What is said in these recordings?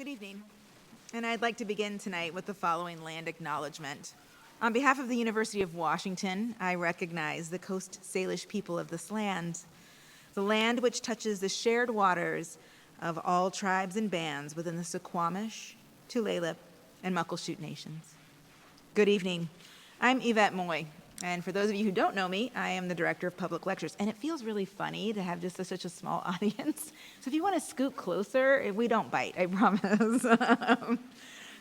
Good evening, and I'd like to begin tonight with the following land acknowledgement. On behalf of the University of Washington, I recognize the Coast Salish people of this land, the land which touches the shared waters of all tribes and bands within the Suquamish, Tulalip, and Muckleshoot nations. Good evening. I'm Yvette Moy, and for those of you who don't know me, I am the Director of Public Lectures, and it feels really funny to have just such a small audience. So if you want to scoot closer, we don't bite, I promise. I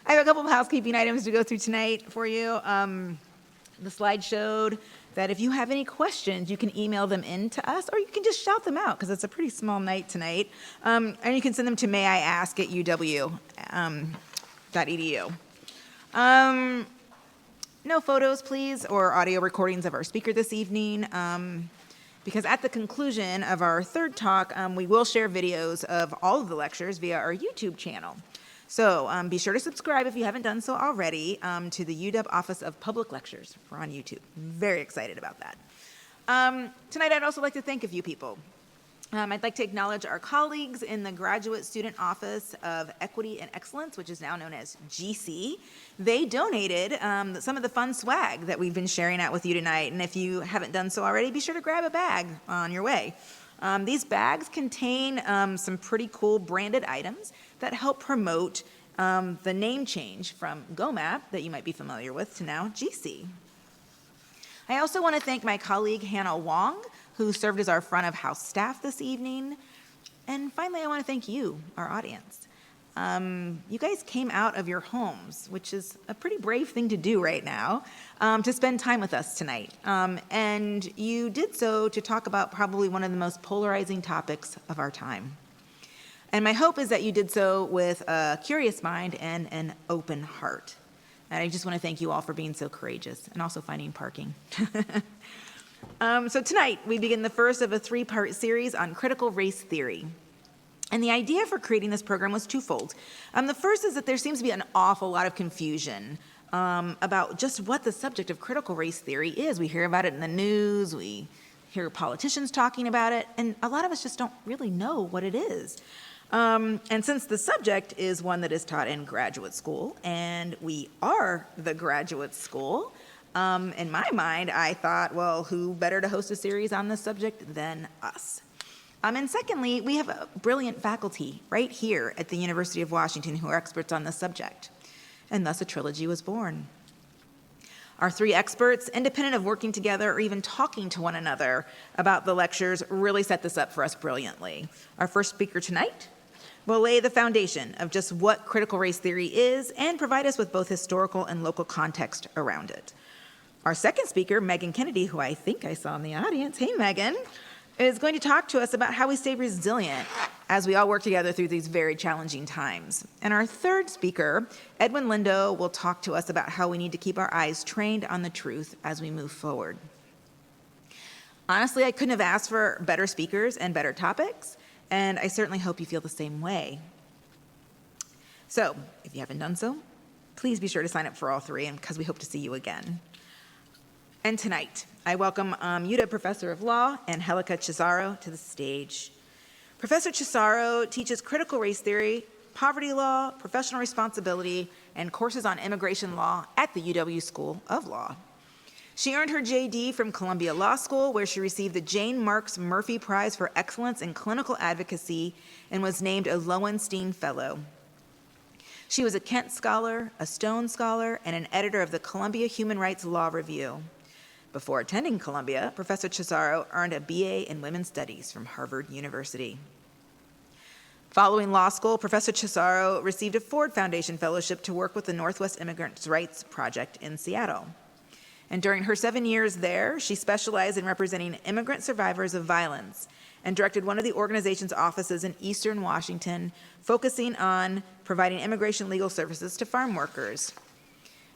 have a couple of housekeeping items to go through tonight for you. The slide showed that if you have any questions, you can email them in to us, or you can just shout them out, because it's a pretty small night tonight. And you can send them to mayiask@uw.edu. No photos, please, or audio recordings of our speaker this evening, because at the conclusion of our third talk, we will share videos of all of the lectures via our YouTube channel. So be sure to subscribe if you haven't done so already to the UW Office of Public Lectures. We're on YouTube. Very excited about that. Tonight, I'd also like to thank a few people. I'd like to acknowledge our colleagues in the Graduate Student Office of Equity and Excellence, which is now known as GC. They donated some of the fun swag that we've been sharing out with you tonight, and if you haven't done so already, be sure to grab a bag on your way. These bags contain some pretty cool branded items that help promote the name change from GOMAP, that you might be familiar with, to now GC. I also want to thank my colleague Hannah Wong, who served as our front of house staff this evening. And finally, I want to thank you, our audience. You guys came out of your homes, which is a pretty brave thing to do right now, to spend time with us tonight. And you did so to talk about probably one of the most polarizing topics of our time. And my hope is that you did so with a curious mind and an open heart. And I just want to thank you all for being so courageous and also finding parking. So tonight, we begin the first of a three-part series on critical race theory. And the idea for creating this program was twofold. The first is that there seems to be an awful lot of confusion about just what the subject of critical race theory is. We hear about it in the news, we hear politicians talking about it, and a lot of us just don't really know what it is. And since the subject is one that is taught in graduate school, and we are the graduate school, in my mind, I thought, well, who better to host a series on this subject than us? And secondly, we have a brilliant faculty right here at the University of Washington who are experts on this subject, and thus a trilogy was born. Our three experts, independent of working together or even talking to one another about the lectures, really set this up for us brilliantly. Our first speaker tonight will lay the foundation of just what critical race theory is and provide us with both historical and local context around it. Our second speaker, Megan Kennedy, who I think I saw in the audience, hey Megan, is going to talk to us about how we stay resilient as we all work together through these very challenging times. And our third speaker, Edwin Lindo, will talk to us about how we need to keep our eyes trained on the truth as we move forward. Honestly, I couldn't have asked for better speakers and better topics, and I certainly hope you feel the same way. So, if you haven't done so, please be sure to sign up for all three, and because we hope to see you again. And tonight, I welcome UW Professor of Law, Angélica Cházaro, to the stage. Professor Cházaro teaches critical race theory, poverty law, professional responsibility, and courses on immigration law at the UW School of Law. She earned her JD from Columbia Law School, where she received the Jane Marks Murphy Prize for Excellence in Clinical Advocacy and was named a Lowenstein Fellow. She was a Kent Scholar, a Stone Scholar, and an editor of the Columbia Human Rights Law Review. Before attending Columbia, Professor Cházaro earned a BA in Women's Studies from Harvard University. Following law school, Professor Cházaro received a Ford Foundation Fellowship to work with the Northwest Immigrant Rights Project in Seattle. And during her 7 years there, she specialized in representing immigrant survivors of violence and directed one of the organization's offices in Eastern Washington, focusing on providing immigration legal services to farm workers.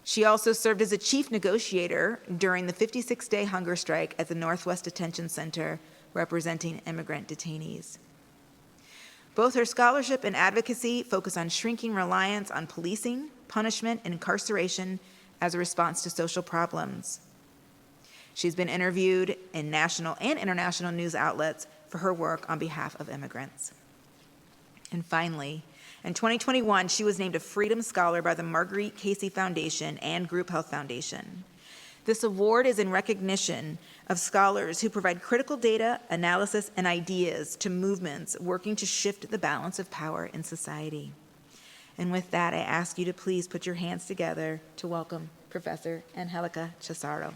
She also served as a chief negotiator during the 56-day hunger strike at the Northwest Detention Center, representing immigrant detainees. Both her scholarship and advocacy focus on shrinking reliance on policing, punishment, and incarceration as a response to social problems. She's been interviewed in national and international news outlets for her work on behalf of immigrants. And finally, In 2021, she was named a Freedom Scholar by the Marguerite Casey Foundation and Group Health Foundation. This award is in recognition of scholars who provide critical data, analysis, and ideas to movements working to shift the balance of power in society. And with that, I ask you to please put your hands together to welcome Professor Angélica Cházaro.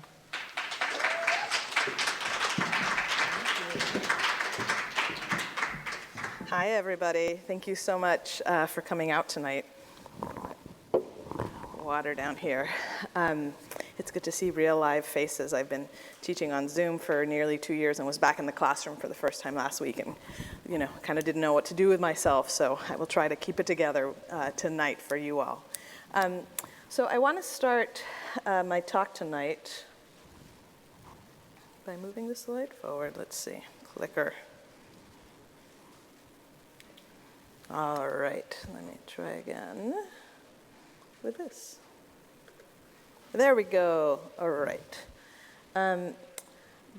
Hi, everybody. Thank you so much for coming out tonight. Water down here. It's good to see real live faces. I've been teaching on Zoom for nearly 2 years and was back in the classroom for the first time last week and, kind of didn't know what to do with myself, so I will try to keep it together tonight for you all. So I want to start my talk tonight by moving the slide forward. Let's see. Clicker. All right, let me try again with this. There we go. All right.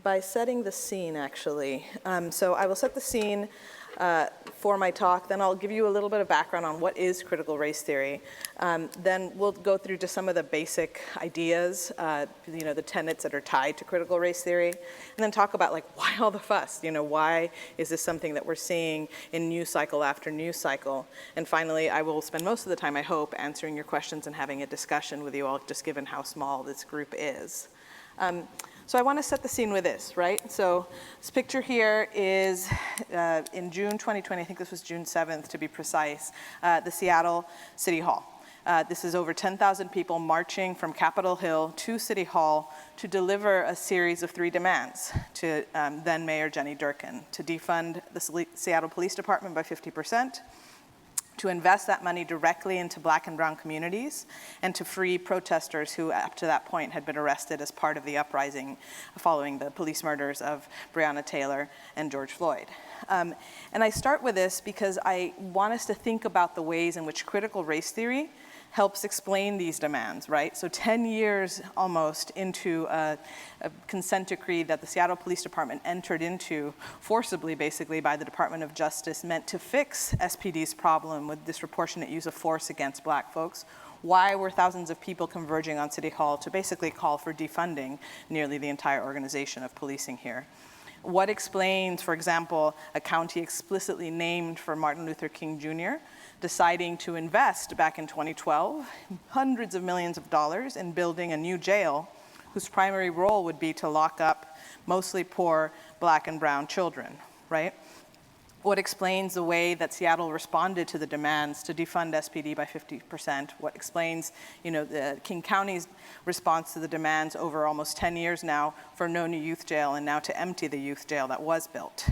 By setting the scene, actually. So I will set the scene for my talk, then I'll give you a little bit of background on what is critical race theory. Then we'll go through just some of the basic ideas, the tenets that are tied to critical race theory, and then talk about why all the fuss? Why is this something that we're seeing in news cycle after news cycle? And finally, I will spend most of the time, I hope, answering your questions and having a discussion with you all, just given how small this group is. So I want to set the scene with this, right? So this picture here is in June 2020, I think this was June 7th to be precise, the Seattle City Hall. This is over 10,000 people marching from Capitol Hill to City Hall to deliver a series of 3 demands to then Mayor Jenny Durkan: to defund the Seattle Police Department by 50%, to invest that money directly into Black and Brown communities, and to free protesters who up to that point had been arrested as part of the uprising following the police murders of Breonna Taylor and George Floyd. And I start with this because I want us to think about the ways in which critical race theory helps explain these demands, right? So 10 years almost into a consent decree that the Seattle Police Department entered into forcibly, basically, by the Department of Justice, meant to fix SPD's problem with disproportionate use of force against Black folks. Why were thousands of people converging on City Hall to basically call for defunding nearly the entire organization of policing here? What explains, for example, a county explicitly named for Martin Luther King Jr. deciding to invest back in 2012 hundreds of millions of dollars in building a new jail whose primary role would be to lock up mostly poor Black and Brown children, right? What explains the way that Seattle responded to the demands to defund SPD by 50%? What explains, the King County's response to the demands over almost 10 years now for no new youth jail and now to empty the youth jail that was built?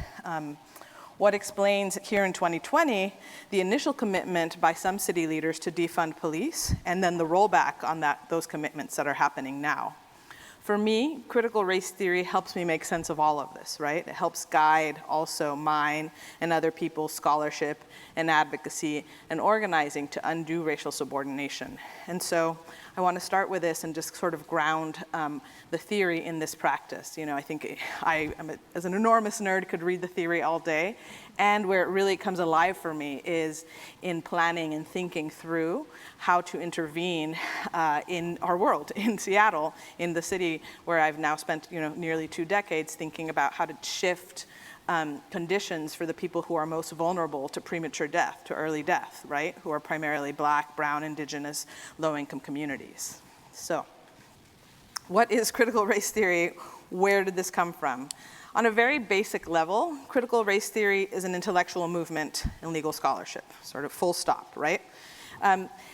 What explains here in 2020 the initial commitment by some city leaders to defund police and then the rollback on those commitments that are happening now? For me, critical race theory helps me make sense of all of this, right? It helps guide also mine and other people's scholarship and advocacy and organizing to undo racial subordination. And so I want to start with this and just sort of ground the theory in this practice. I think as an enormous nerd, could read the theory all day. And where it really comes alive for me is in planning and thinking through how to intervene in our world, in Seattle, in the city where I've now spent nearly 2 decades thinking about how to shift conditions for the people who are most vulnerable to premature death, to early death, right? Who are primarily Black, Brown, Indigenous, low-income communities. So, what is critical race theory? Where did this come from? On a very basic level, critical race theory is an intellectual movement in legal scholarship, sort of full stop, right?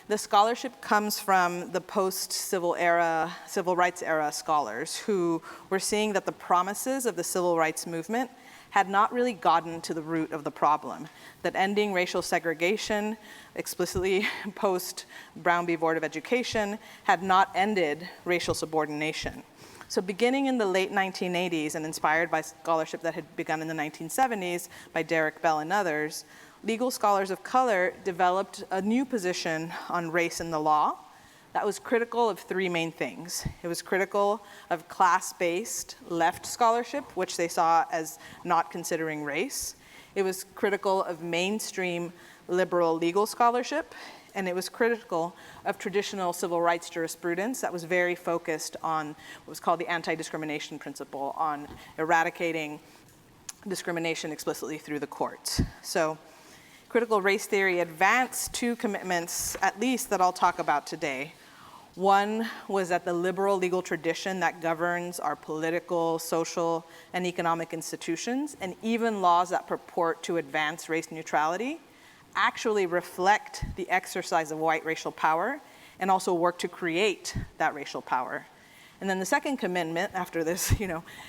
The scholarship comes from the post-civil rights era scholars who were seeing that the promises of the civil rights movement had not really gotten to the root of the problem, that ending racial segregation, explicitly post-Brown v. Board of Education, had not ended racial subordination. So beginning in the late 1980s and inspired by scholarship that had begun in the 1970s by Derek Bell and others, legal scholars of color developed a new position on race in the law that was critical of 3 main things. It was critical of class-based left scholarship, which they saw as not considering race. It was critical of mainstream liberal legal scholarship, and it was critical of traditional civil rights jurisprudence that was very focused on what was called the anti-discrimination principle, on eradicating discrimination explicitly through the courts. So critical race theory advanced two commitments, at least, that I'll talk about today. One was that the liberal legal tradition that governs our political, social, and economic institutions, and even laws that purport to advance race neutrality, actually reflect the exercise of white racial power and also work to create that racial power. And then the second commitment, after this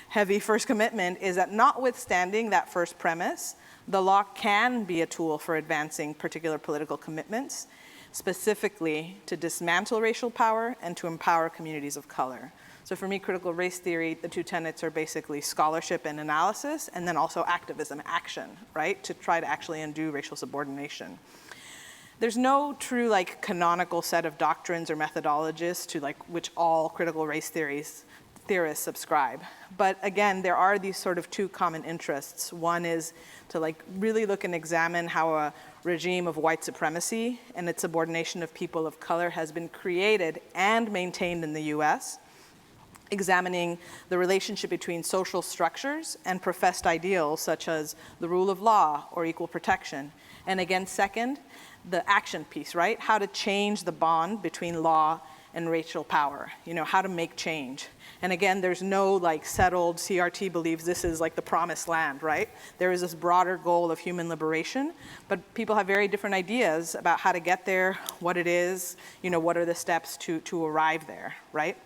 heavy first commitment, is that notwithstanding that first premise, the law can be a tool for advancing particular political commitments, specifically to dismantle racial power and to empower communities of color. So for me, critical race theory, the two tenets are basically scholarship and analysis, and then also activism, action, right? To try to actually undo racial subordination. There's no true canonical set of doctrines or methodologies to which all critical race theorists subscribe. But again, there are these sort of two common interests. One is to really look and examine how a regime of white supremacy and its subordination of people of color has been created and maintained in the US, examining the relationship between social structures and professed ideals such as the rule of law or equal protection. And again, second, the action piece, right? How to change the bond between law and racial power, how to make change. And again, there's no settled CRT believes this is the promised land, right? There is this broader goal of human liberation, but people have very different ideas about how to get there, what it is, what are the steps to arrive there, right?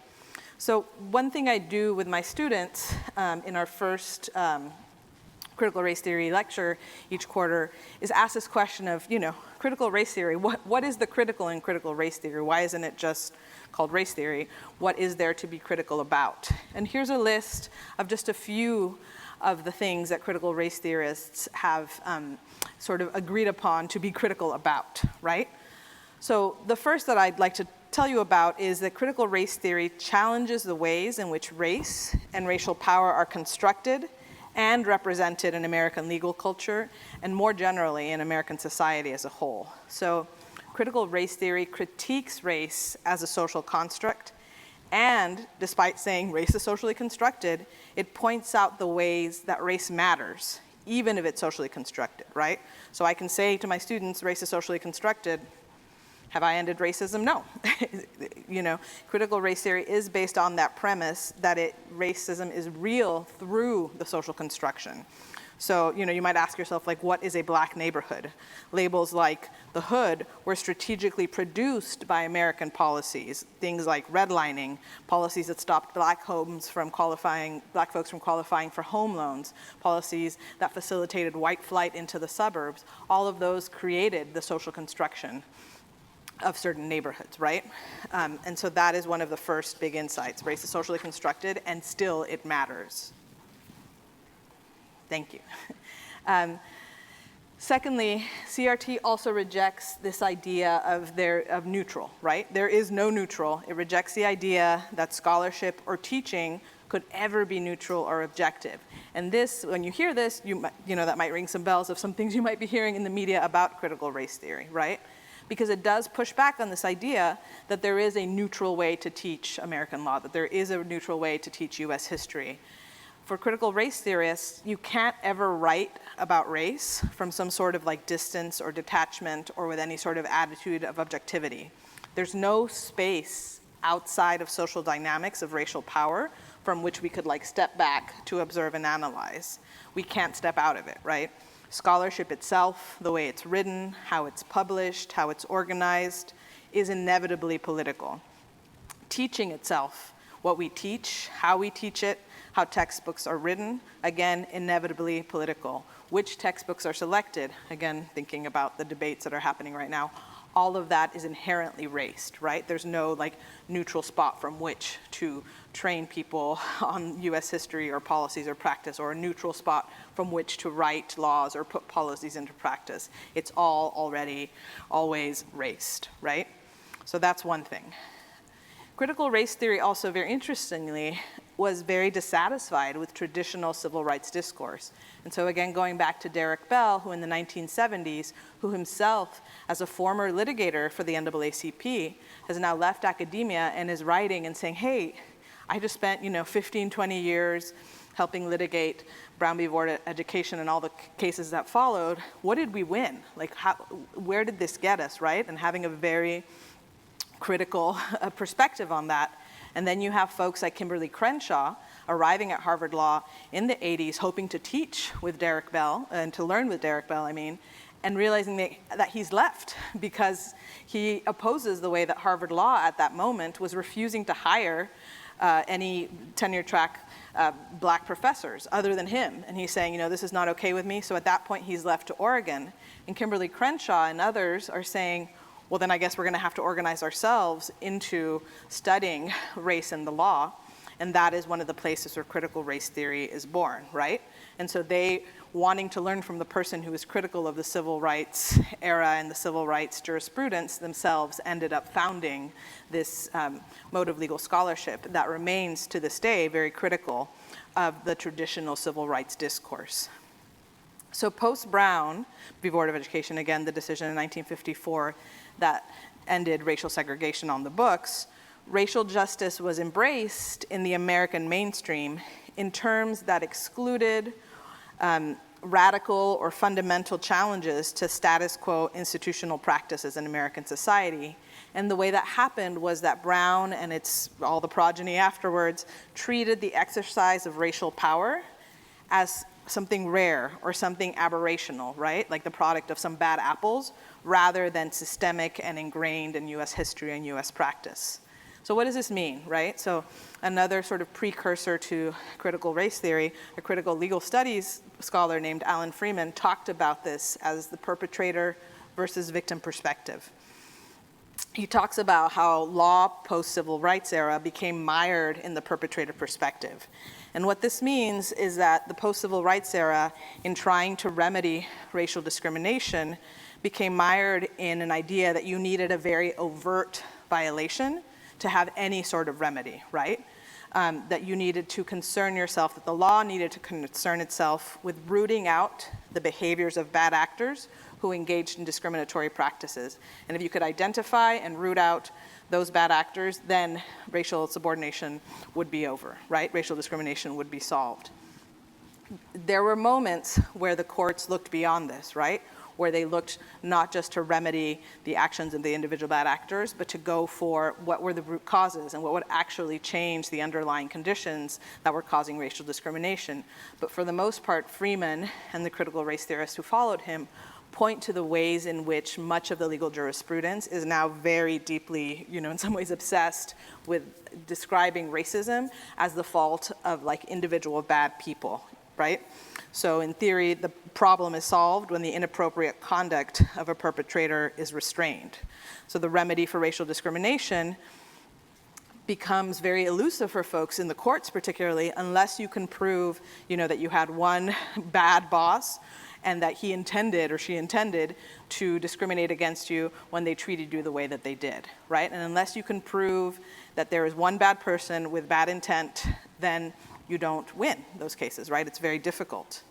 So one thing I do with my students in our first critical race theory lecture each quarter is ask this question of, critical race theory, what is the critical in critical race theory? Why isn't it just called race theory? What is there to be critical about? And here's a list of just a few of the things that critical race theorists have sort of agreed upon to be critical about, right? So the first that I'd like to tell you about is that critical race theory challenges the ways in which race and racial power are constructed and represented in American legal culture, and more generally in American society as a whole. So critical race theory critiques race as a social construct, and despite saying race is socially constructed, it points out the ways that race matters, even if it's socially constructed, right? So I can say to my students, race is socially constructed. Have I ended racism? No. Critical race theory is based on that premise that racism is real through the social construction. So, you might ask yourself, what is a black neighborhood? Labels like the hood were strategically produced by American policies, things like redlining, policies that stopped black folks from qualifying for home loans, policies that facilitated white flight into the suburbs. All of those created the social construction of certain neighborhoods, right? And so that is one of the first big insights. Race is socially constructed, and still it matters. Thank you. Secondly, CRT also rejects this idea of neutral, right? There is no neutral. It rejects the idea that scholarship or teaching could ever be neutral or objective. And this, when you hear this, that might ring some bells of some things you might be hearing in the media about critical race theory, right? Because it does push back on this idea that there is a neutral way to teach American law, that there is a neutral way to teach US history. For critical race theorists, you can't ever write about race from some sort of distance or detachment or with any sort of attitude of objectivity. There's no space outside of social dynamics of racial power from which we could step back to observe and analyze. We can't step out of it, right? Scholarship itself, the way it's written, how it's published, how it's organized, is inevitably political. Teaching itself, what we teach, how we teach it, how textbooks are written, again, inevitably political. Which textbooks are selected, again, thinking about the debates that are happening right now, all of that is inherently raced, right? There's no neutral spot from which to train people on US history or policies or practice, or a neutral spot from which to write laws or put policies into practice. It's all already always raced, right? So that's one thing. Critical race theory also, very interestingly, was very dissatisfied with traditional civil rights discourse. And so again, going back to Derek Bell, who in the 1970s, who himself, as a former litigator for the NAACP, has now left academia and is writing and saying, hey, I just spent 15, 20 years helping litigate Brown v. Board of Education and all the cases that followed. What did we win? Like, where did this get us, right? And having a very critical perspective on that. And then you have folks like Kimberly Crenshaw arriving at Harvard Law in the 80s, hoping to teach with Derek Bell, and to learn with Derek Bell, and realizing that he's left because he opposes the way that Harvard Law at that moment was refusing to hire any tenure track black professors other than him. And he's saying, this is not okay with me. So at that point, he's left to Oregon. And Kimberly Crenshaw and others are saying, well, then I guess we're going to have to organize ourselves into studying race and the law. And that is one of the places where critical race theory is born, right? And so they, wanting to learn from the person who was critical of the civil rights era and the civil rights jurisprudence themselves, ended up founding this mode of legal scholarship that remains to this day very critical of the traditional civil rights discourse. So PostBrown v. Board of Education, again, the decision in 1954 that ended racial segregation on the books, racial justice was embraced in the American mainstream in terms that excluded radical or fundamental challenges to status quo institutional practices in American society. And the way that happened was that Brown and all the progeny afterwards treated the exercise of racial power as something rare or something aberrational, right? Like the product of some bad apples, rather than systemic and ingrained in US history and US practice. So what does this mean, right? So another sort of precursor to critical race theory, a critical legal studies scholar named Alan Freeman talked about this as the perpetrator versus victim perspective. He talks about how law post-civil rights era became mired in the perpetrator perspective. And what this means is that the post-civil rights era, in trying to remedy racial discrimination, became mired in an idea that you needed a very overt violation to have any sort of remedy, right? That you needed to concern yourself, that the law needed to concern itself with rooting out the behaviors of bad actors who engaged in discriminatory practices. And if you could identify and root out those bad actors, then racial subordination would be over, right? Racial discrimination would be solved. There were moments where the courts looked beyond this, right? Where they looked not just to remedy the actions of the individual bad actors, but to go for what were the root causes and what would actually change the underlying conditions that were causing racial discrimination. But for the most part, Freeman and the critical race theorists who followed him point to the ways in which much of the legal jurisprudence is now very deeply, in some ways obsessed with describing racism as the fault of like individual bad people, right? So in theory, the problem is solved when the inappropriate conduct of a perpetrator is restrained. So the remedy for racial discrimination becomes very elusive for folks in the courts particularly, unless you can prove, that you had one bad boss and that he intended or she intended to discriminate against you when they treated you the way that they did, right? And unless you can prove that there is one bad person with bad intent, then you don't win those cases, right? It's very difficult.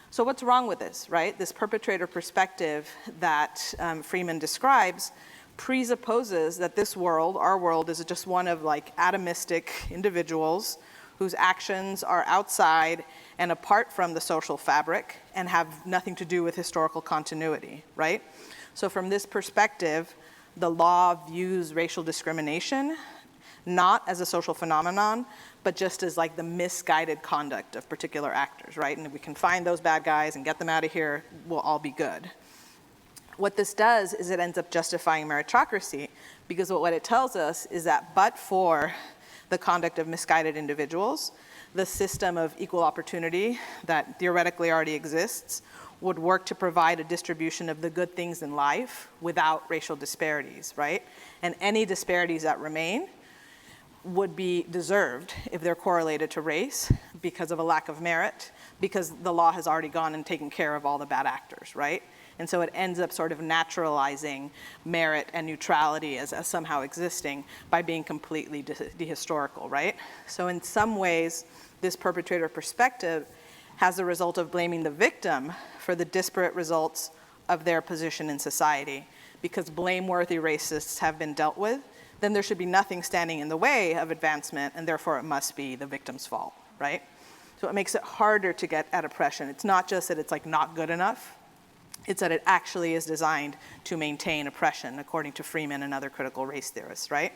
So what's wrong with this, right? This perpetrator perspective that Freeman describes presupposes that this world, our world, is just one of like atomistic individuals whose actions are outside and apart from the social fabric and have nothing to do with historical continuity, right? So from this perspective, the law views racial discrimination not as a social phenomenon, but just as like the misguided conduct of particular actors, right? And if we can find those bad guys and get them out of here, we'll all be good. What this does is it ends up justifying meritocracy, because what it tells us is that but for the conduct of misguided individuals, the system of equal opportunity that theoretically already exists would work to provide a distribution of the good things in life without racial disparities, right? And any disparities that remain would be deserved if they're correlated to race because of a lack of merit, because the law has already gone and taken care of all the bad actors, right? And so it ends up sort of naturalizing merit and neutrality as somehow existing by being completely dehistorical, right? So in some ways, this perpetrator perspective has the result of blaming the victim for the disparate results of their position in society. Because blameworthy racists have been dealt with, then there should be nothing standing in the way of advancement, and therefore it must be the victim's fault, right? So it makes it harder to get at oppression. It's not just that it's like not good enough, it's that it actually is designed to maintain oppression, according to Freeman and other critical race theorists, right?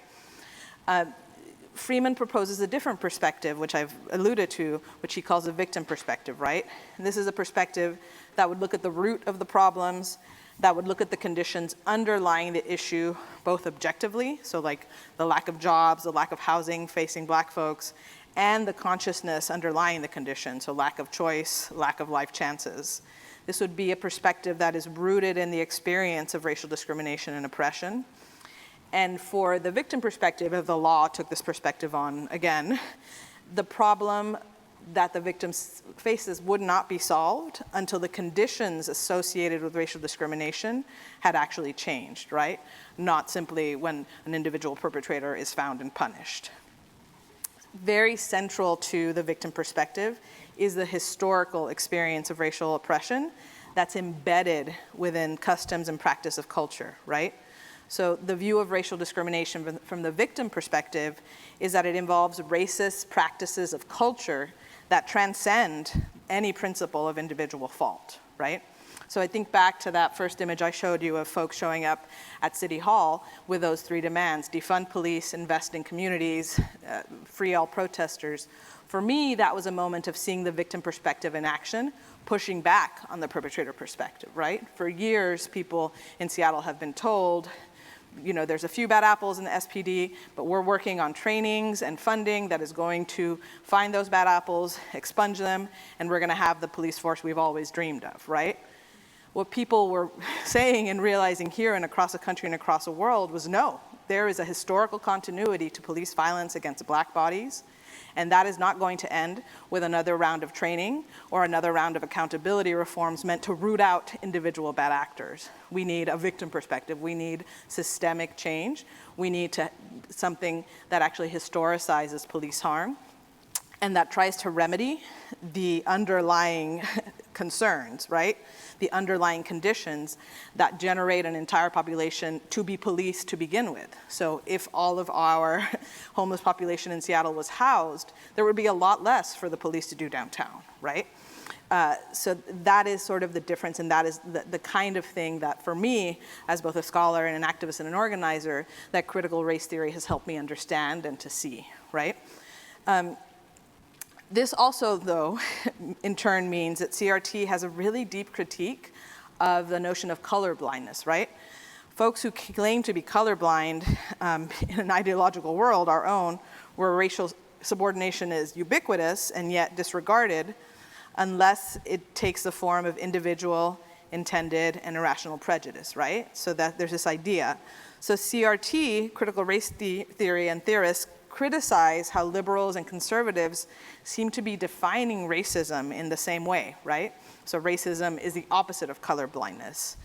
Freeman proposes a different perspective, which I've alluded to, which he calls a victim perspective, right? And this is a perspective that would look at the root of the problems, that would look at the conditions underlying the issue, both objectively, so like the lack of jobs, the lack of housing facing Black folks, and the consciousness underlying the condition, so lack of choice, lack of life chances. This would be a perspective that is rooted in the experience of racial discrimination and oppression. And for the victim perspective, if the law took this perspective on again, the problem that the victim faces would not be solved until the conditions associated with racial discrimination had actually changed, right? Not simply when an individual perpetrator is found and punished. Very central to the victim perspective is the historical experience of racial oppression that's embedded within customs and practice of culture, right? So the view of racial discrimination from the victim perspective is that it involves racist practices of culture that transcend any principle of individual fault, right? So I think back to that first image I showed you of folks showing up at City Hall with those three demands: defund police, invest in communities, free all protesters. For me, that was a moment of seeing the victim perspective in action, pushing back on the perpetrator perspective, right? For years, people in Seattle have been told, you know, there's a few bad apples in the SPD, but we're working on trainings and funding that is going to find those bad apples, expunge them, and we're going to have the police force we've always dreamed of, right? What people were saying and realizing here and across the country and across the world was no, there is a historical continuity to police violence against Black bodies, and that is not going to end with another round of training or another round of accountability reforms meant to root out individual bad actors. We need a victim perspective. We need systemic change. We need something that actually historicizes police harm and that tries to remedy the underlying concerns, right? The underlying conditions that generate an entire population to be policed to begin with. So if all of our homeless population in Seattle was housed, there would be a lot less for the police to do downtown, right? So that is sort of the difference, and that is the kind of thing that for me, as both a scholar and an activist and an organizer, that critical race theory has helped me understand and to see, right? This also, though, in turn means that CRT has a really deep critique of the notion of colorblindness, right? Folks who claim to be colorblind in an ideological world, our own, where racial subordination is ubiquitous and yet disregarded unless it takes the form of individual, intended, and irrational prejudice, right? So that there's this idea. So CRT, critical race theory and theorists, criticize how liberals and conservatives seem to be defining racism in the same way, right? So racism is the opposite of colorblindness.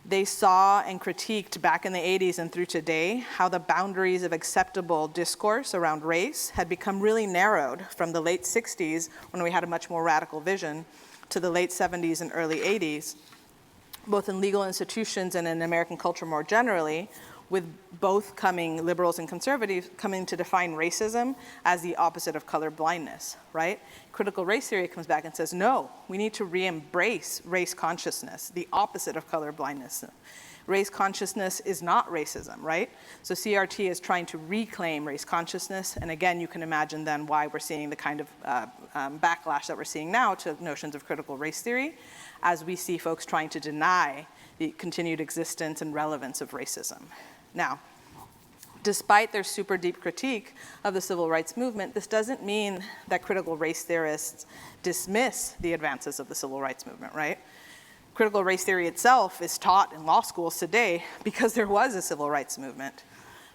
They saw and critiqued back in the 80s and through today how the boundaries of acceptable discourse around race had become really narrowed from the late 60s, when we had a much more radical vision, to the late 70s and early 80s, both in legal institutions and in American culture more generally, with both liberals and conservatives coming to define racism as the opposite of colorblindness, right? Critical race theory comes back and says, no, we need to re-embrace race consciousness, the opposite of colorblindness. Race consciousness is not racism, right? So CRT is trying to reclaim race consciousness, and again, you can imagine then why we're seeing the kind of backlash that we're seeing now to notions of critical race theory, as we see folks trying to deny the continued existence and relevance of racism. Now, despite their super deep critique of the civil rights movement, this doesn't mean that critical race theorists dismiss the advances of the civil rights movement, right? Critical race theory itself is taught in law schools today because there was a civil rights movement.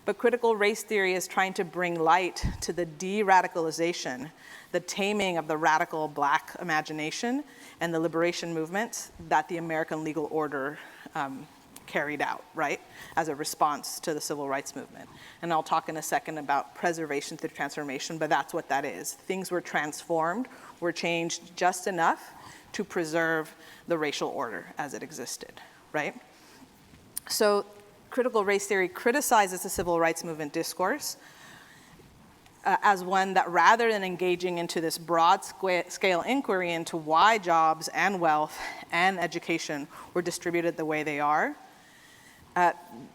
But critical race theory is trying to bring light to the de-radicalization, the taming of the radical Black imagination and the liberation movement that the American legal order carried out, right, as a response to the civil rights movement. And I'll talk in a second about preservation through transformation, but that's what that is. Things were transformed, were changed just enough to preserve the racial order as it existed, right? So critical race theory criticizes the civil rights movement discourse as one that, rather than engaging into this broad scale inquiry into why jobs and wealth and education were distributed the way they are,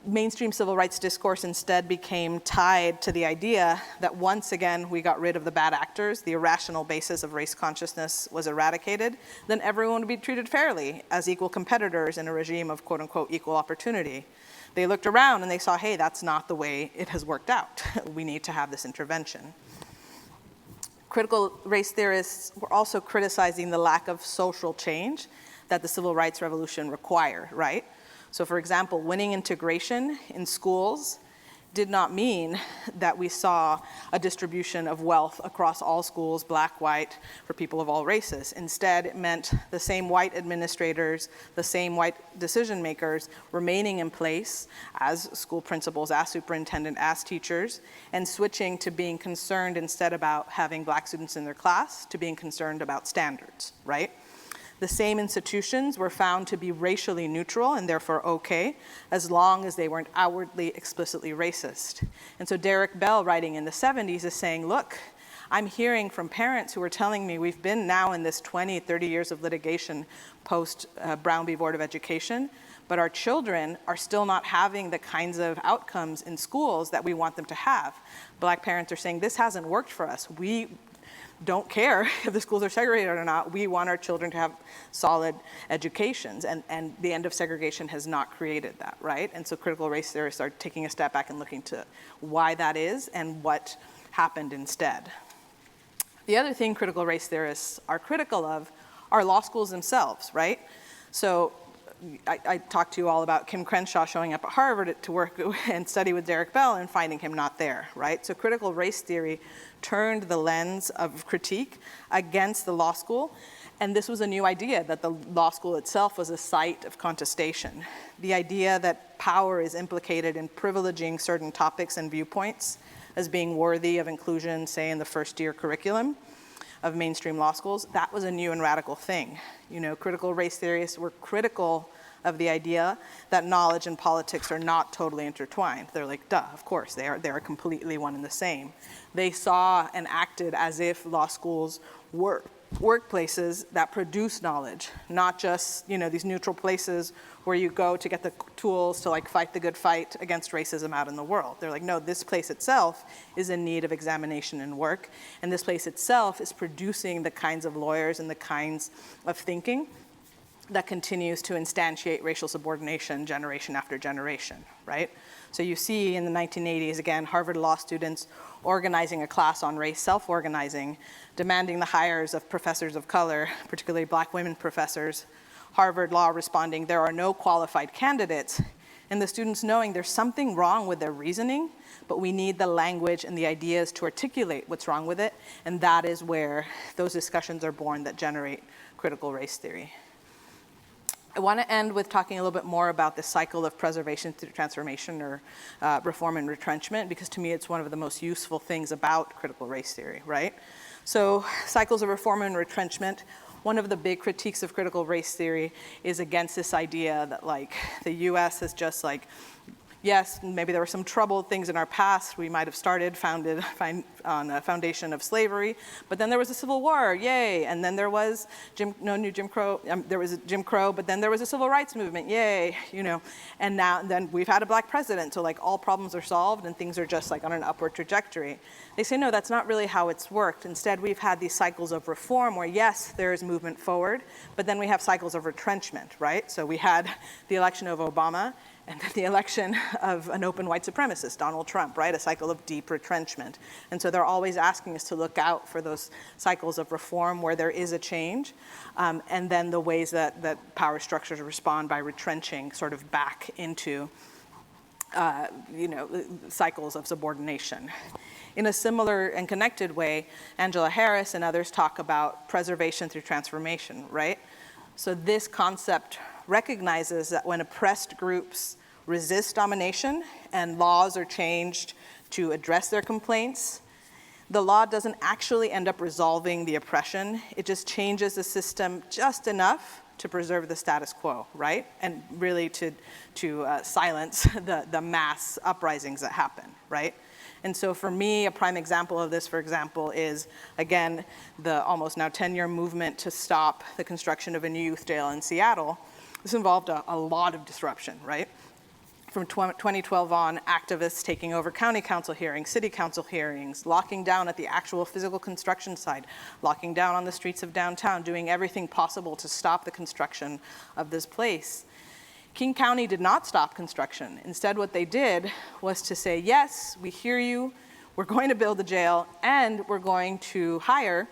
mainstream civil rights discourse instead became tied to the idea that once again we got rid of the bad actors, the irrational basis of race consciousness was eradicated, then everyone would be treated fairly as equal competitors in a regime of quote unquote equal opportunity. They looked around and they saw, hey, that's not the way it has worked out. We need to have this intervention. Critical race theorists were also criticizing the lack of social change that the civil rights revolution required, right? So for example, winning integration in schools did not mean that we saw a distribution of wealth across all schools, black, white, for people of all races. Instead, it meant the same white administrators, the same white decision makers remaining in place as school principals, as superintendent, as teachers, and switching to being concerned instead about having black students in their class to being concerned about standards, right? The same institutions were found to be racially neutral and therefore okay, as long as they weren't outwardly, explicitly racist. And so Derek Bell, writing in the 70s, is saying, look, I'm hearing from parents who are telling me we've been now in this 20, 30 years of litigation post Brown v. Board of Education, but our children are still not having the kinds of outcomes in schools that we want them to have. Black parents are saying, this hasn't worked for us. We don't care if the schools are segregated or not. We want our children to have solid educations, and the end of segregation has not created that, right? And so critical race theorists are taking a step back and looking to why that is and what happened instead. The other thing critical race theorists are critical of are law schools themselves, right? So I talked to you all about Kim Crenshaw showing up at Harvard to work and study with Derek Bell and finding him not there, right? So critical race theory turned the lens of critique against the law school, and this was a new idea, that the law school itself was a site of contestation. The idea that power is implicated in privileging certain topics and viewpoints as being worthy of inclusion, say, in the first-year curriculum of mainstream law schools, that was a new and radical thing. You know, critical race theorists were critical of the idea that knowledge and politics are not totally intertwined. They're like, duh, of course, they are completely one and the same. They saw and acted as if law schools were workplaces that produce knowledge, not just, you know, these neutral places where you go to get the tools to like fight the good fight against racism out in the world. They're like, no, this place itself is in need of examination and work, and this place itself is producing the kinds of lawyers and the kinds of thinking that continues to instantiate racial subordination generation after generation, right? So you see in the 1980s, again, Harvard law students organizing a class on race, self-organizing, demanding the hires of professors of color, particularly black women professors. Harvard law responding, there are no qualified candidates, and the students knowing there's something wrong with their reasoning, but we need the language and the ideas to articulate what's wrong with it, and that is where those discussions are born that generate critical race theory. I want to end with talking a little bit more about the cycle of preservation through transformation, or reform and retrenchment, because to me it's one of the most useful things about critical race theory, right? So cycles of reform and retrenchment, one of the big critiques of critical race theory is against this idea that like the US is just like, yes, maybe there were some troubled things in our past. We might have founded on a foundation of slavery, but then there was a Civil War, yay! And then there was Jim Crow, but then there was a Civil Rights Movement, yay! You know, and then we've had a black president, so like all problems are solved and things are just like on an upward trajectory. They say no, that's not really how it's worked. Instead, we've had these cycles of reform where yes, there is movement forward, but then we have cycles of retrenchment, right? So we had the election of Obama, and then the election of an open white supremacist, Donald Trump, right? A cycle of deep retrenchment. And so they're always asking us to look out for those cycles of reform where there is a change, and then the ways that power structures respond by retrenching sort of back into cycles of subordination. In a similar and connected way, Angela Harris and others talk about preservation through transformation, right? So this concept recognizes that when oppressed groups resist domination and laws are changed to address their complaints, the law doesn't actually end up resolving the oppression. It just changes the system just enough to preserve the status quo, right? And really to silence the mass uprisings that happen, right? And so for me, a prime example of this, for example, is, again, the almost now 10-year movement to stop the construction of a new youth jail in Seattle. This involved a lot of disruption, right? From 2012 on, activists taking over county council hearings, city council hearings, locking down at the actual physical construction site, locking down on the streets of downtown, doing everything possible to stop the construction of this place. King County did not stop construction. Instead, what they did was to say, yes, we hear you, we're going to build a jail, and we're going to hire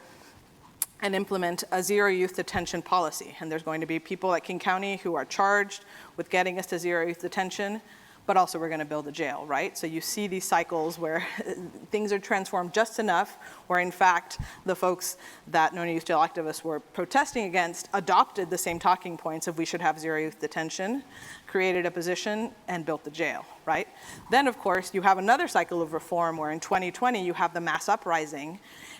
and implement a zero youth detention policy. And there's going to be people at King County who are charged with getting us to zero youth detention, but also we're going to build a jail, right? So you see these cycles where things are transformed just enough where, in fact, the folks that no youth jail activists were protesting against adopted the same talking points of we should have zero youth detention, created a position, and built the jail, right? Then, of course, you have another cycle of reform where in 2020 you have the mass uprising,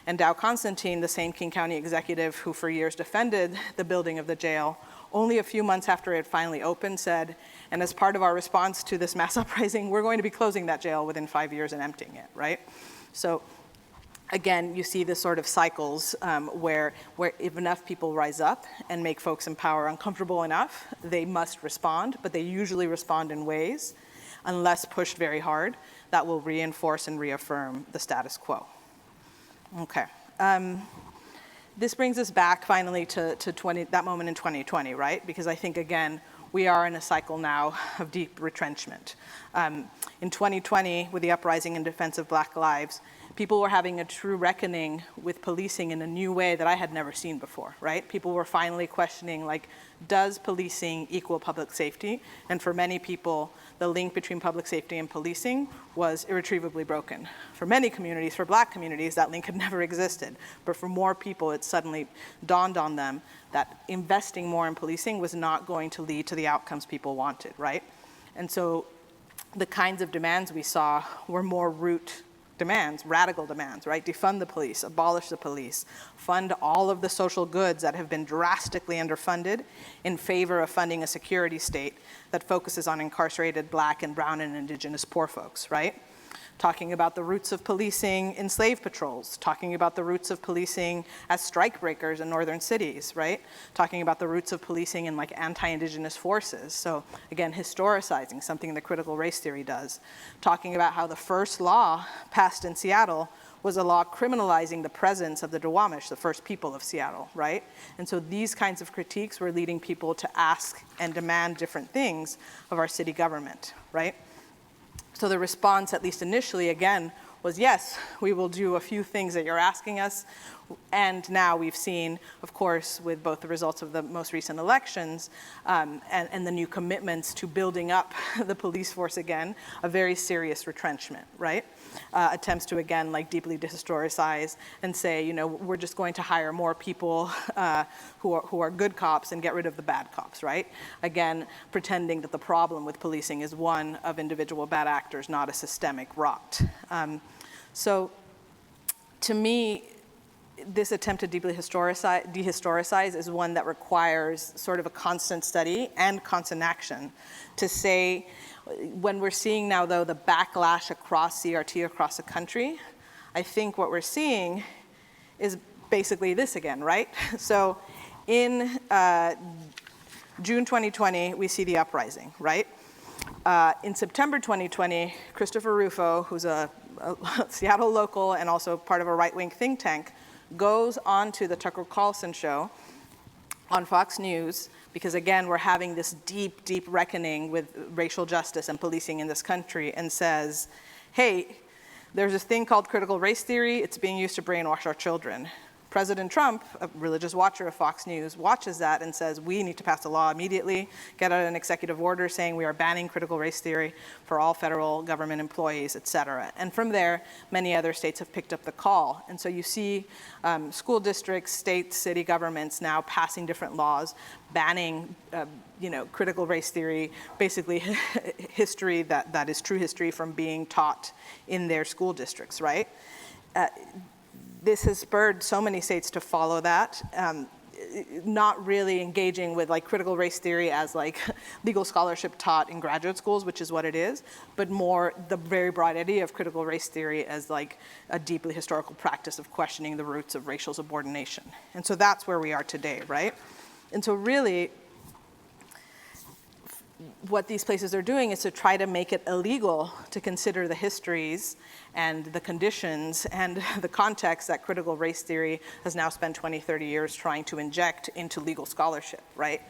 and Dow Constantine, the same King County executive who for years defended the building of the jail, only a few months after it finally opened said, and as part of our response to this mass uprising, we're going to be closing that jail within 5 years and emptying it, right? So again, you see this sort of cycles where if enough people rise up and make folks in power uncomfortable enough, they must respond, but they usually respond in ways, unless pushed very hard, that will reinforce and reaffirm the status quo. Okay. This brings us back finally to that moment in 2020, right? Because I think, again, we are in a cycle now of deep retrenchment. In 2020, with the uprising in defense of Black lives, people were having a true reckoning with policing in a new way that I had never seen before, right? People were finally questioning, like, does policing equal public safety? And for many people, the link between public safety and policing was irretrievably broken. For many communities, for Black communities, that link had never existed. But for more people, it suddenly dawned on them that investing more in policing was not going to lead to the outcomes people wanted, right? And so the kinds of demands we saw were more root demands, radical demands, right? Defund the police, abolish the police, fund all of the social goods that have been drastically underfunded in favor of funding a security state that focuses on incarcerated Black and brown and indigenous poor folks, right? Talking about the roots of policing in slave patrols, talking about the roots of policing as strike breakers in northern cities, right? Talking about the roots of policing in like anti-indigenous forces. So again, historicizing, something that critical race theory does. Talking about how the first law passed in Seattle was a law criminalizing the presence of the Duwamish, the first people of Seattle, right? And so these kinds of critiques were leading people to ask and demand different things of our city government, right? So the response, at least initially, again, was yes, we will do a few things that you're asking us. And now we've seen, of course, with both the results of the most recent elections and the new commitments to building up the police force again, a very serious retrenchment, right? Attempts to, again, like deeply dehistoricize and say, you know, we're just going to hire more people who are good cops and get rid of the bad cops, right? Again, pretending that the problem with policing is one of individual bad actors, not a systemic rot. So to me, this attempt to deeply dehistoricize is one that requires sort of a constant study and constant action to say, when we're seeing now, though, the backlash across CRT across the country, I think what we're seeing is basically this again, right? So in June 2020, we see the uprising, right? In September 2020, Christopher Rufo, who's a Seattle local and also part of a right-wing think tank, goes on to the Tucker Carlson show on Fox News, because again, we're having this deep, deep reckoning with racial justice and policing in this country, and says, hey, there's this thing called critical race theory. It's being used to brainwash our children. President Trump, a religious watcher of Fox News, watches that and says, we need to pass a law immediately, get out an executive order saying we are banning critical race theory for all federal government employees, et cetera. And from there, many other states have picked up the call. And so you see school districts, states, city governments now passing different laws, banning critical race theory, basically history that is true history, from being taught in their school districts, right? This has spurred so many states to follow that, not really engaging with like critical race theory as like legal scholarship taught in graduate schools, which is what it is, but more the very broad idea of critical race theory as like a deeply historical practice of questioning the roots of racial subordination. And so that's where we are today, right? And so really, what these places are doing is to try to make it illegal to consider the histories and the conditions and the context that critical race theory has now spent 20, 30 years trying to inject into legal scholarship, right?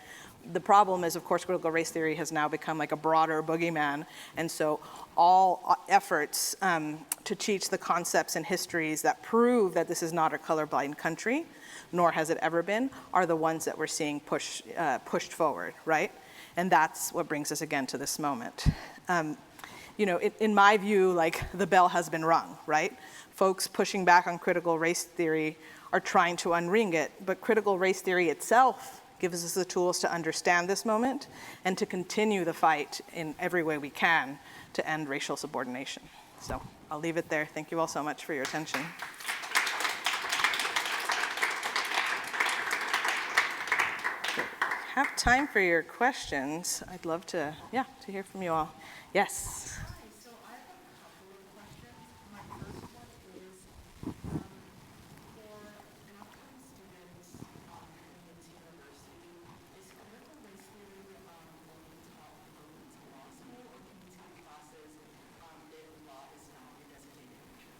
The problem is, of course, critical race theory has now become like a broader boogeyman, and so all efforts to teach the concepts and histories that prove that this is not a colorblind country, nor has it ever been, are the ones that we're seeing pushed forward, right? And that's what brings us again to this moment. In my view, like the bell has been rung, right? Folks pushing back on critical race theory are trying to unring it, but critical race theory itself gives us the tools to understand this moment and to continue the fight in every way we can to end racial subordination. So I'll leave it there. Thank you all so much for your attention. Have time for your questions. I'd love to hear from you all. Yes. Hi, so I have a couple of questions. My first one is, for an upcoming student in this university, is critical race theory only taught in Relevance law school, or can you take classes if law is not your designated major?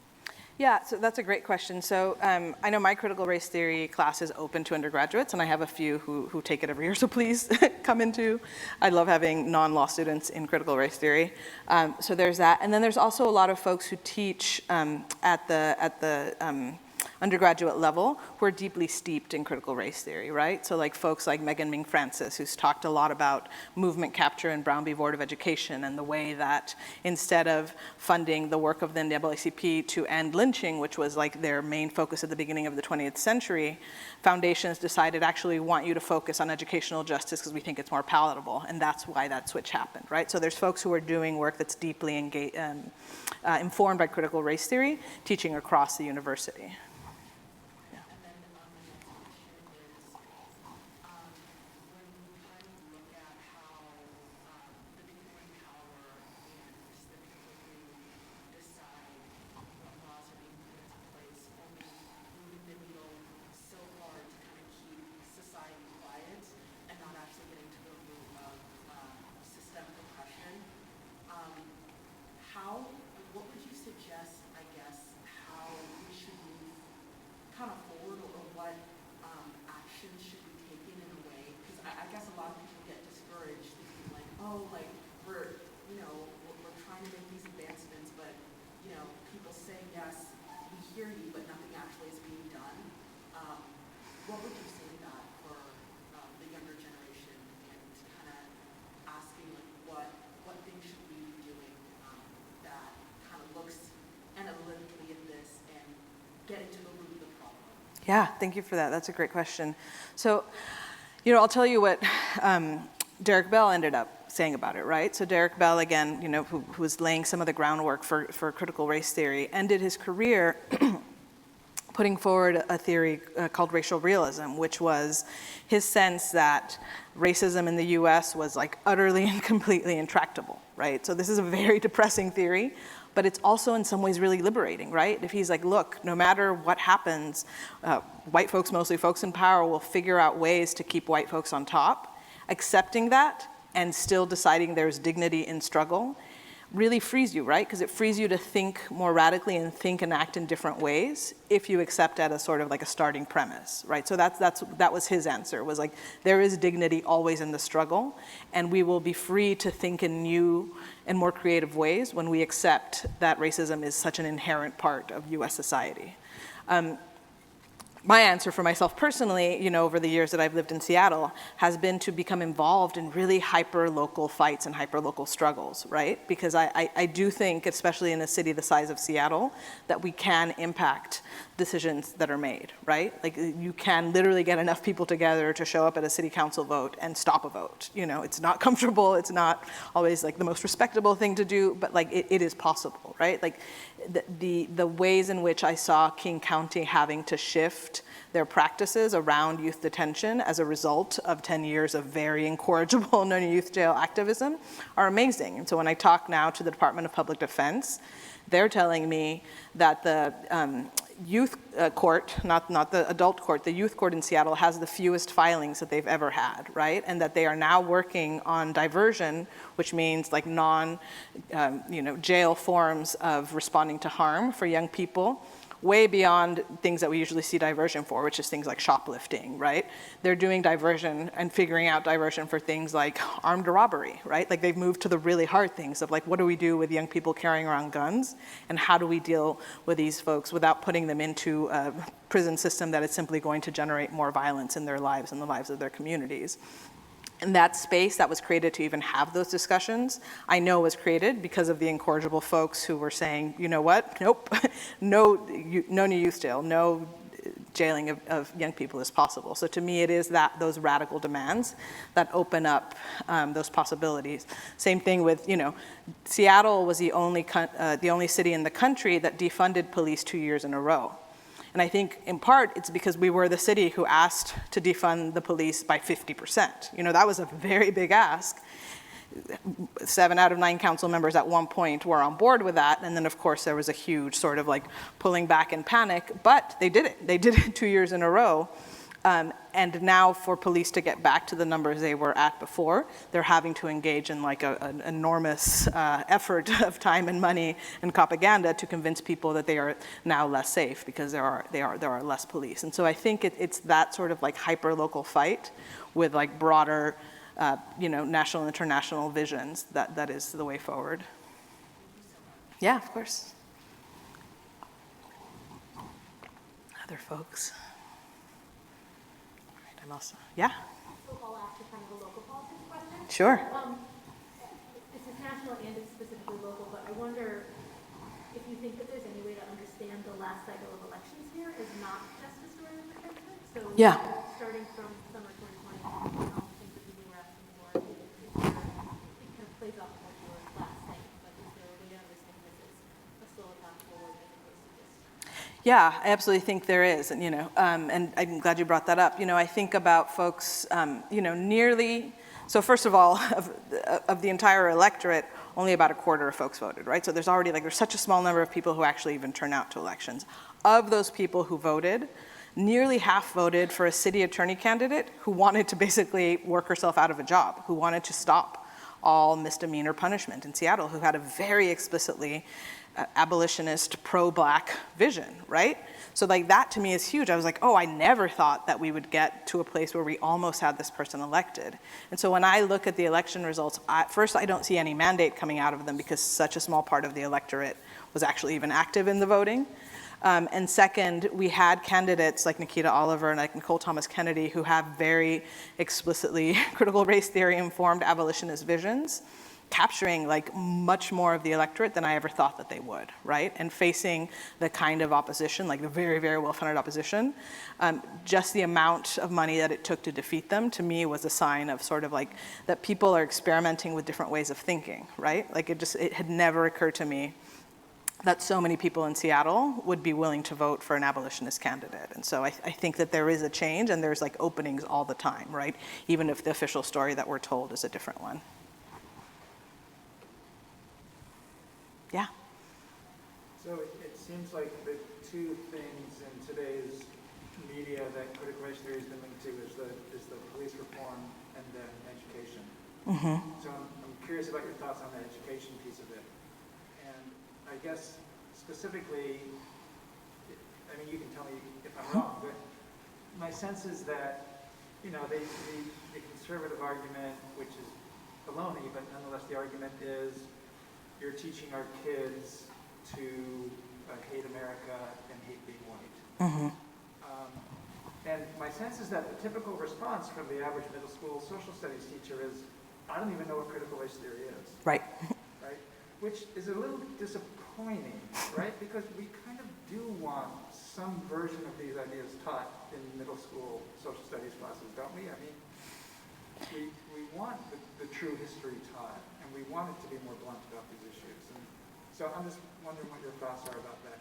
Yeah, so that's a great question. So I know my critical race theory class is open to undergraduates, and I have a few who take it every year, so please come into. I love having non-law students in critical race theory. So there's that. And then there's also a lot of folks who teach at the undergraduate level who are deeply steeped in critical race theory, right? So like folks like Megan Ming Francis, who's talked a lot about movement capture in Brown v. Board of Education and the way that instead of funding the work of the NAACP to end lynching, which was like their main focus at the beginning of the 20th century, foundations decided actually we want you to focus on educational justice because we think it's more palatable, and that's why that switch happened, right? So there's folks who are doing work that's deeply informed by critical race theory, teaching across the university. What would you suggest, I guess, how we should move kind of forward, or what actions should be taken in a way? Because I guess a lot of people get discouraged thinking like, oh, like we're trying to make these advancements, but people say yes, we hear you, but nothing actually is being done. What would you say to that for the younger generation, and kind of asking like what things should we be doing that kind of looks analytically at this and getting to the root of the problem? Yeah, thank you for that. That's a great question. So, I'll tell you what Derek Bell ended up saying about it, right? So Derek Bell, again, who was laying some of the groundwork for critical race theory, ended his career putting forward a theory called racial realism, which was his sense that racism in the US was like utterly and completely intractable, right? So this is a very depressing theory, but it's also in some ways really liberating, right? If he's like, look, no matter what happens, white folks, mostly folks in power, will figure out ways to keep white folks on top. Accepting that and still deciding there's dignity in struggle really frees you, right? Because it frees you to think more radically and think and act in different ways if you accept that as sort of like a starting premise, right? So that was his answer, was like, there is dignity always in the struggle, and we will be free to think in new and more creative ways when we accept that racism is such an inherent part of US society. my answer for myself personally, over the years that I've lived in Seattle, has been to become involved in really hyper-local fights and hyper-local struggles, right? Because I do think, especially in a city the size of Seattle, that we can impact decisions that are made, right? Like, you can literally get enough people together to show up at a city council vote and stop a vote. It's not comfortable, it's not always like the most respectable thing to do, but like it is possible, right? Like the ways in which I saw King County having to shift their practices around youth detention as a result of 10 years of very incorrigible no youth jail activism are amazing. And so when I talk now to the Department of Public Defense, they're telling me that the youth court, not the adult court, the youth court in Seattle has the fewest filings that they've ever had, right? And that they are now working on diversion, which means like jail forms of responding to harm for young people, way beyond things that we usually see diversion for, which is things like shoplifting, right? They're doing diversion and figuring out diversion for things like armed robbery, right? Like, they've moved to the really hard things of like, what do we do with young people carrying around guns? And how do we deal with these folks without putting them into a prison system that is simply going to generate more violence in their lives and the lives of their communities? And that space that was created to even have those discussions, I know was created because of the incorrigible folks who were saying, you know what, nope, no new youth jail, no jailing of young people is possible. So to me, it is those radical demands that open up those possibilities. Same thing with, Seattle was the only city in the country that defunded police 2 years in a row. And I think in part it's because we were the city who asked to defund the police by 50%. That was a very big ask. 7 out of 9 council members at one point were on board with that. And then of course there was a huge sort of like pulling back in panic, but they did it. They did it 2 years in a row. And now for police to get back to the numbers they were at before, they're having to engage in like an enormous effort of time and money and propaganda to convince people that they are now less safe because there are less police. And so I think it's that sort of like hyper-local fight with like broader, national and international visions that is the way forward. Yeah, of course. Other folks. Yeah? So I'll ask you kind of a local politics question. Sure. This is national and it's specifically local, but I wonder if you think that there's any way to understand the last cycle of elections here as not just a story of retrenchment. So Yeah. starting from summer 2020, all the things that you were asking for, it kind of plays off of what you were last saying, but is there a way to understand this as a slow path forward as opposed to just... Yeah, I absolutely think there is, and and I'm glad you brought that up. I think about folks, nearly. So first of all, of the entire electorate, only about a quarter of folks voted, right? So there's already there's such a small number of people who actually even turn out to elections. Of those people who voted, nearly half voted for a city attorney candidate who wanted to basically work herself out of a job, who wanted to stop all misdemeanor punishment in Seattle, who had a very explicitly abolitionist, pro-Black vision, right? So that to me is huge. I was like, oh, I never thought that we would get to a place where we almost had this person elected. And so when I look at the election results, first, I don't see any mandate coming out of them because such a small part of the electorate was actually even active in the voting. And second, we had candidates like Nikita Oliver and like Nicole Thomas Kennedy who have very explicitly critical race theory informed abolitionist visions, capturing much more of the electorate than I ever thought that they would, right? And facing the kind of opposition, the very, very well-funded opposition, just the amount of money that it took to defeat them, to me, was a sign of sort of that people are experimenting with different ways of thinking, right? It had never occurred to me that so many people in Seattle would be willing to vote for an abolitionist candidate. And so I think that there is a change and there's openings all the time, right? Even if the official story that we're told is a different one. Yeah. So it seems like the two things in today's media that critical race theory has been linked to is the police reform and then education. Mm-hmm. So I'm curious about your thoughts on the education piece of it. And I guess specifically, you can tell me if I'm wrong, but my sense is that, the conservative argument, which is baloney, but nonetheless the argument is you're teaching our kids to hate America and hate being white. Mm-hmm. And my sense is that the typical response from the average middle school social studies teacher is, I don't even know what critical race theory is. Right. Right? Which is a little disappointing, right? Because we kind of do want some version of these ideas taught in middle school social studies classes, don't we? I mean, we want the true history taught, and we want it to be more blunt about these issues. And so I'm just wondering what your thoughts are about that.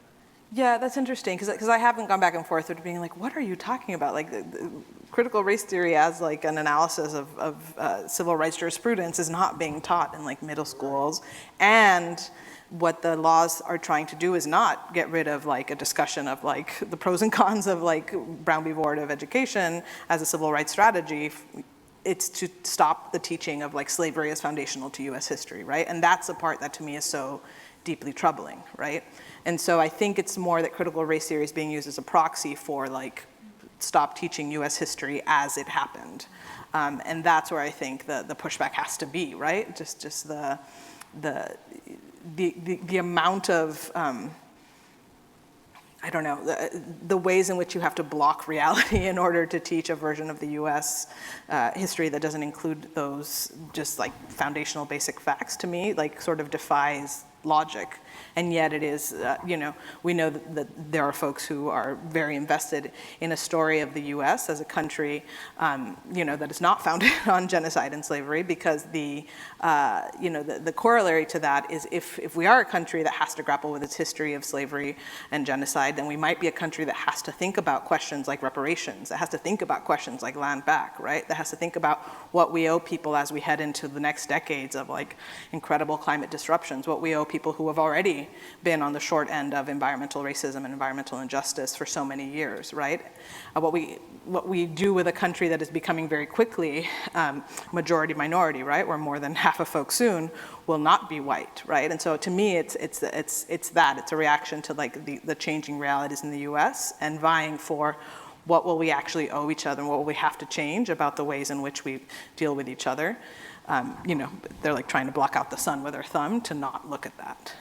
Yeah, that's interesting, because I haven't gone back and forth with being like, what are you talking about? Like, the critical race theory as like an analysis of civil rights jurisprudence is not being taught in like middle schools. And what the laws are trying to do is not get rid of like a discussion of like the pros and cons of like Brown v. Board of Education as a civil rights strategy. It's to stop the teaching of like slavery as foundational to US history, right? And that's the part that to me is so deeply troubling, right? And so I think it's more that critical race theory is being used as a proxy for like stop teaching US history as it happened. And that's where I think the pushback has to be, right? Just the amount of, I don't know, the ways in which you have to block reality in order to teach a version of the US history that doesn't include those just like foundational basic facts, to me, like sort of defies logic. And yet it is, you know, we know that there are folks who are very invested in a story of the US as a country, you know, that is not founded on genocide and slavery, because the, you know, the corollary to that is if we are a country that has to grapple with its history of slavery and genocide, then we might be a country that has to think about questions like reparations, that has to think about questions like land back, right? That has to think about what we owe people as we head into the next decades of like incredible climate disruptions, what we owe people who have already been on the short end of environmental racism and environmental injustice for so many years, right? What we do with a country that is becoming very quickly majority minority, right? Where more than half of folks soon will not be white, right? And so to me, it's that. It's a reaction to like the changing realities in the US and vying for what will we actually owe each other and what will we have to change about the ways in which we deal with each other. You know, they're like trying to block out the sun with their thumb to not look at that.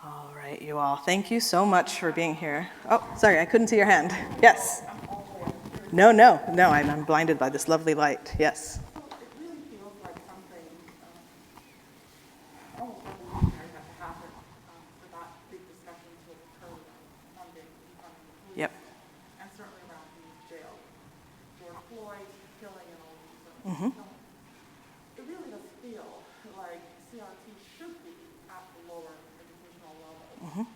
All right, you all. Thank you so much for being here. Oh, sorry, I couldn't see your hand. Yes. No, I'm blinded by this lovely light. Yes. So it really feels like something almost revolutionary has to happen for that big discussion to occur around funding, defunding the police. Yep. And certainly around these jails. George Floyd, killing, and all these things. Mm-hmm. So it really does feel like CRT should be at the lower educational level. Mm-hmm.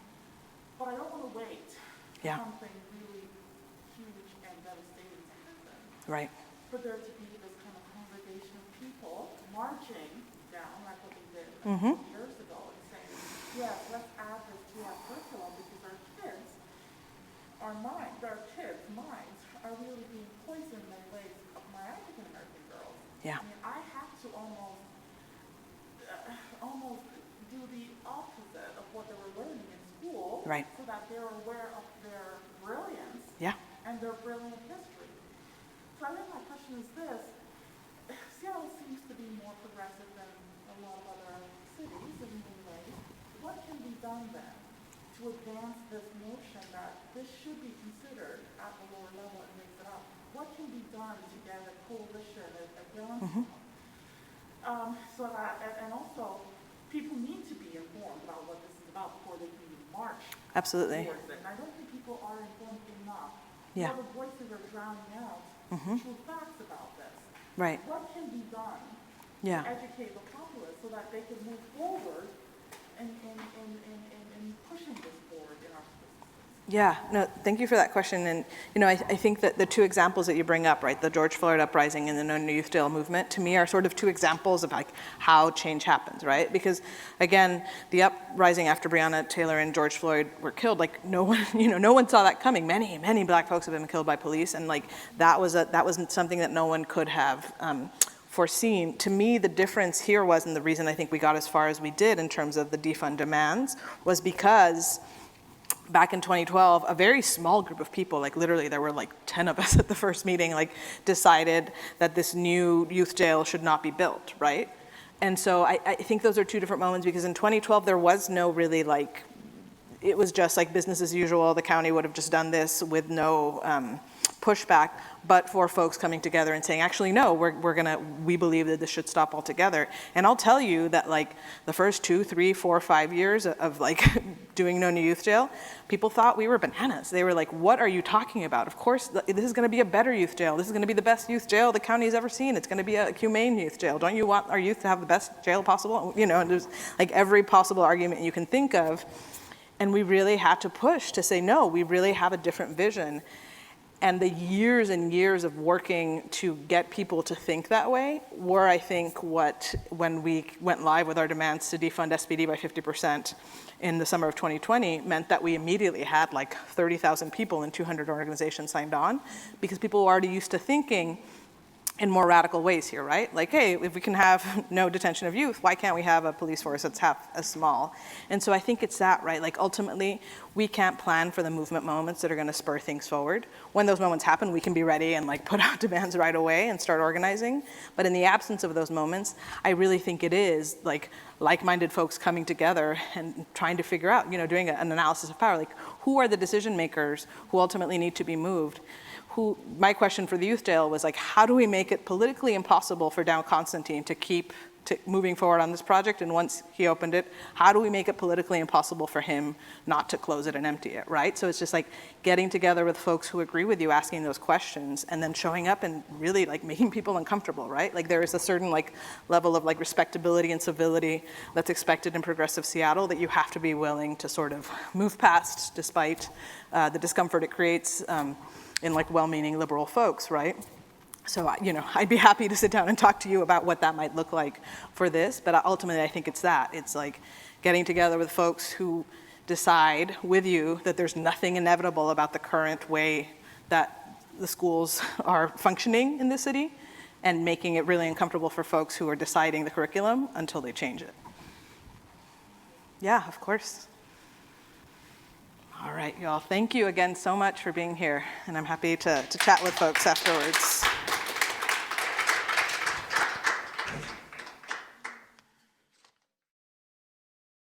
But I don't want to wait for Yeah. something really huge and devastating to happen. Right. For there to be this kind of congregation of people marching down like what they did a Mhm. couple years ago and saying, yes, let's add this to our curriculum because our kids' minds are really being poisoned in many ways of my African American girls. Yeah. I mean, I have to almost do the opposite of what they were learning in school, Right. so that they're aware of their brilliance Yeah. and their brilliant history. So I think my question is this: Seattle seems to be more progressive than a lot of other cities in many ways. What can be done then to advance this notion that this should be considered at the lower level and raise it up? What can be done to get a coalition, a groundswell? So that, and also, people need to be informed about what this is about before they can even march Absolutely. towards it. And I don't think people are informed enough. Yeah. Other voices are drowning out true facts about this. Right. What can be done Yeah. to educate the populace so that they can move forward in pushing this forward in our school systems? Yeah, no, thank you for that question. And, you know, I think that the two examples that you bring up, right, the George Floyd uprising and the No New Youth Deal movement, to me are sort of two examples of like how change happens, right? Because again, the uprising after Breonna Taylor and George Floyd were killed, like no one saw that coming. Many black folks have been killed by police, and like that was something that no one could have foreseen. To me, the difference here was, and the reason I think we got as far as we did in terms of the defund demands, was because back in 2012, a very small group of people, like literally there were like 10 of us at the first meeting, like decided that this new youth jail should not be built, right? And so I think those are two different moments, because in 2012 there was no really like it was just like business as usual. The county would have just done this with no pushback, but for folks coming together and saying, actually, no, we believe that this should stop altogether. And I'll tell you that like the first 2, 3, 4, 5 years of like doing no new youth jail, people thought we were bananas. They were like, what are you talking about? Of course, this is gonna be a better youth jail. This is gonna be the best youth jail the county's ever seen. It's gonna be a humane youth jail. Don't you want our youth to have the best jail possible? You know, and there's like every possible argument you can think of. And we really had to push to say, no, we really have a different vision. And the years and years of working to get people to think that way were, I think, when we went live with our demands to defund SPD by 50% in the summer of 2020, meant that we immediately had like 30,000 people and 200 organizations signed on, because people were already used to thinking in more radical ways here, right? Like, hey, if we can have no detention of youth, why can't we have a police force that's half as small? And so I think it's that, right? Like, ultimately, we can't plan for the movement moments that are gonna spur things forward. When those moments happen, we can be ready and like put out demands right away and start organizing. But in the absence of those moments, I really think it is like-minded folks coming together and trying to figure out, you know, doing an analysis of power, like who are the decision makers who ultimately need to be moved? My question for the youth jail was like, how do we make it politically impossible for Down Constantine to keep moving forward on this project? And once he opened it, how do we make it politically impossible for him not to close it and empty it, right? So it's just like getting together with folks who agree with you, asking those questions, and then showing up and really like making people uncomfortable, right? Like there is a certain like level of like respectability and civility that's expected in progressive Seattle that you have to be willing to sort of move past despite the discomfort it creates in like well-meaning liberal folks, right? So, you know, I'd be happy to sit down and talk to you about what that might look like for this, but ultimately I think it's that. It's like getting together with folks who decide with you that there's nothing inevitable about the current way that the schools are functioning in this city, and making it really uncomfortable for folks who are deciding the curriculum until they change it. Yeah, of course. All right, y'all. Thank you again so much for being here, and I'm happy to chat with folks afterwards.